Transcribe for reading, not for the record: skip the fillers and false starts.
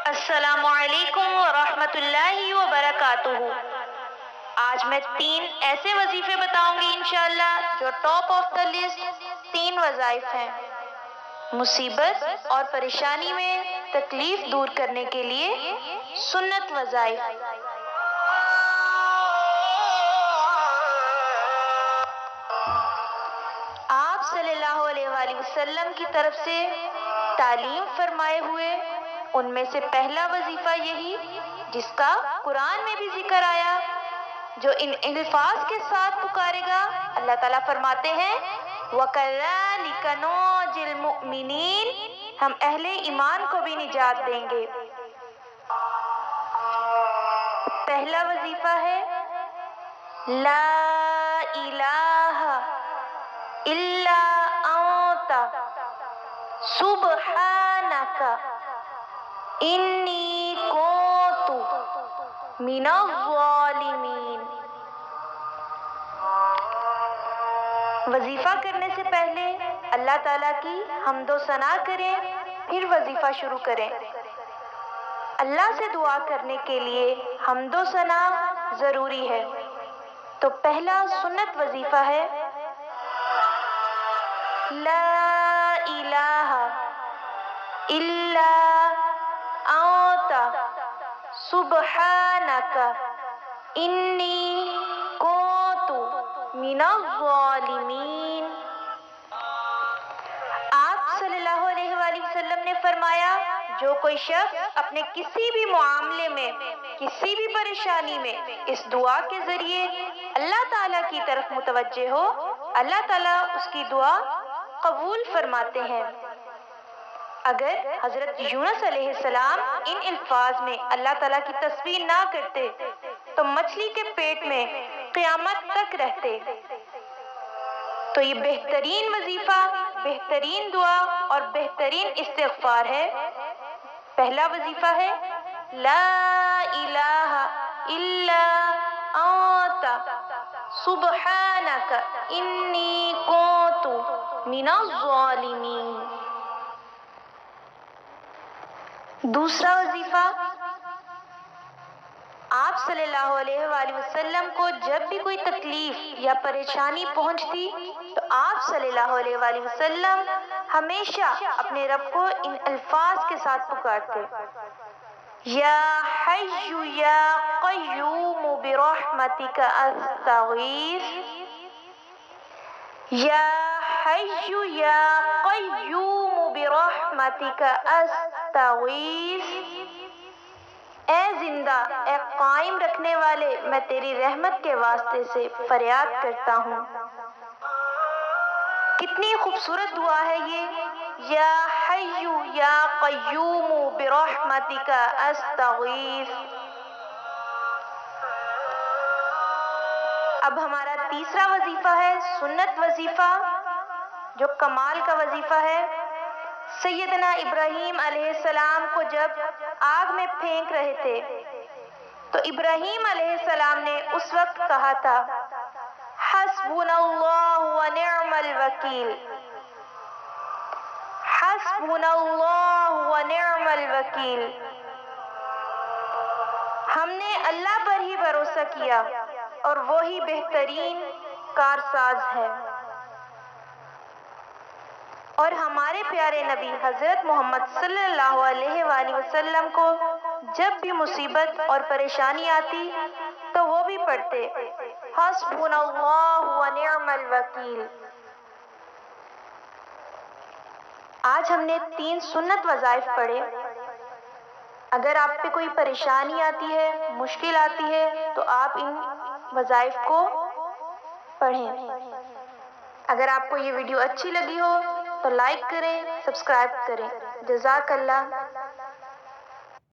السلام علیکم ورحمۃ اللہ وبرکاتہ۔ آج میں 3 ایسے وظیفے بتاؤں گی انشاءاللہ جو ٹاپ آف دا لسٹ 3 وظائف ہیں، مصیبت اور پریشانی میں تکلیف دور کرنے کے لیے سنت وظائف۔ آپ صلی اللہ علیہ وآلہ وسلم کی طرف سے تعلیم فرمائے ہوئے ان میں سے پہلا وظیفہ یہی جس کا قرآن میں بھی ذکر آیا، جو ان الفاظ کے ساتھ پکارے گا، اللہ تعالیٰ فرماتے ہیں وَكَذَلِكَ نُنْجِي الْمُؤْمِنِينَ، ہم اہل ایمان کو بھی نجات دیں گے۔ پہلا وظیفہ ہے لا الہ الا انت سبحانک انی کنت من الظالمین۔ وظیفہ کرنے سے پہلے اللہ تعالیٰ کی حمد و ثنا کریں، پھر وظیفہ شروع کریں۔ اللہ سے دعا کرنے کے لیے حمد و ثنا ضروری ہے، تو پہلا سنت وظیفہ ہے لا الہ الا انت سبحانک انی کنت من الظالمین۔ آپ صلی اللہ علیہ وآلہ وسلم نے فرمایا جو کوئی شخص اپنے کسی بھی معاملے میں، کسی بھی پریشانی میں اس دعا کے ذریعے اللہ تعالیٰ کی طرف متوجہ ہو، اللہ تعالیٰ اس کی دعا قبول فرماتے ہیں۔ اگر حضرت یونس علیہ السلام ان الفاظ میں اللہ تعالیٰ کی تسبیح نہ کرتے تو مچھلی کے پیٹ میں قیامت تک رہتے۔ تو یہ بہترین وظیفہ، بہترین دعا اور بہترین استغفار ہے۔ پہلا وظیفہ ہے لا الہ الا انت سبحانک انی کنت من الظالمین۔ دوسرا وظیفہ، آپ صلی اللہ علیہ وآلہ وسلم کو جب بھی کوئی تکلیف یا پریشانی پہنچتی تو آپ صلی اللہ علیہ وآلہ وسلم ہمیشہ اپنے رب کو ان الفاظ کے ساتھ پکارتے، یا حی یا قیوم برحمتک استغیث، یا حی یا قیوم برحمتک استغیث، اے زندہ، اے قائم رکھنے والے، میں تیری رحمت کے واسطے سے فریاد کرتا ہوں۔ کتنی خوبصورت دعا ہے یہ، یا حی یا قیوم برحمتک استغیث۔ اب ہمارا تیسرا وظیفہ ہے سنت وظیفہ جو کمال کا وظیفہ ہے۔ سیدنا ابراہیم علیہ السلام کو جب آگ میں پھینک رہے تھے تو ابراہیم علیہ السلام نے اس وقت کہا تھا حسبنا اللہ ونعم الوکیل، حسبنا اللہ ونعم الوکیل، ہم نے اللہ پر ہی بھروسہ کیا اور وہی بہترین کارساز ہے۔ اور ہمارے پیارے نبی حضرت محمد صلی اللہ علیہ وآلہ وسلم کو جب بھی مصیبت اور پریشانی آتی تو وہ بھی پڑھتے حسبنا اللہ ونعم الوکیل۔ آج ہم نے 3 سنت وظائف پڑھے۔ اگر آپ پہ کوئی پریشانی آتی ہے، مشکل آتی ہے تو آپ ان وظائف کو پڑھیں۔ اگر آپ کو یہ ویڈیو اچھی لگی ہو تو لائک کریں، سبسکرائب کریں۔ جزاک اللہ۔